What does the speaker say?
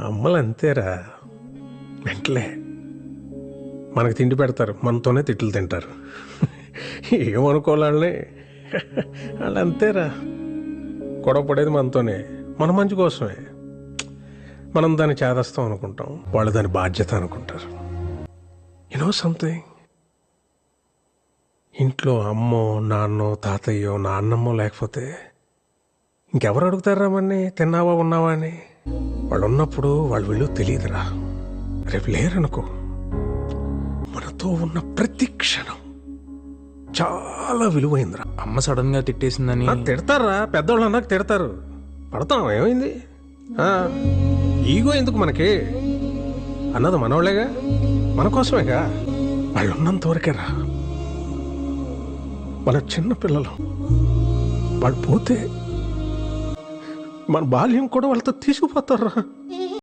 అమ్మలు అంతేరా, వెంటలే మనకు తిండి పెడతారు, మనతోనే తిట్లు తింటారు. ఏమనుకోవాలని వాళ్ళు అంతేరా, గొడవ పడేది మనతోనే, మన మంచి కోసమే. మనం దాన్ని చేదస్తాం అనుకుంటాం, వాళ్ళు దాని బాధ్యత అనుకుంటారు. యూనో సంథింగ్, ఇంట్లో అమ్మో నాన్నో తాతయ్యో నాన్నమ్మో లేకపోతే ఇంకెవరు అడుగుతారా మన్ని తిన్నావా ఉన్నావా అని? వాళ్ళు ఉన్నప్పుడు వాళ్ళు విలువ తెలియదురా. రేపు లేరనుకో, మనతో ఉన్న ప్రతి క్షణం చాలా విలువైందిరా. అమ్మ సడన్ గా తిట్టేసిందని తిడతారా, పెద్దవాళ్ళు అన్నాక తిడతారు, పడతాం, ఏమైంది? ఈగో ఎందుకు మనకి? అన్నది మనోళ్ళేగా, మన కోసమేగా. వాళ్ళు ఉన్నంత వరకేరా. మన చిన్న పిల్లలు, వాళ్ళు పోతే మన బాల్యం కూడా వాళ్ళతో తీసుకుపోతారా.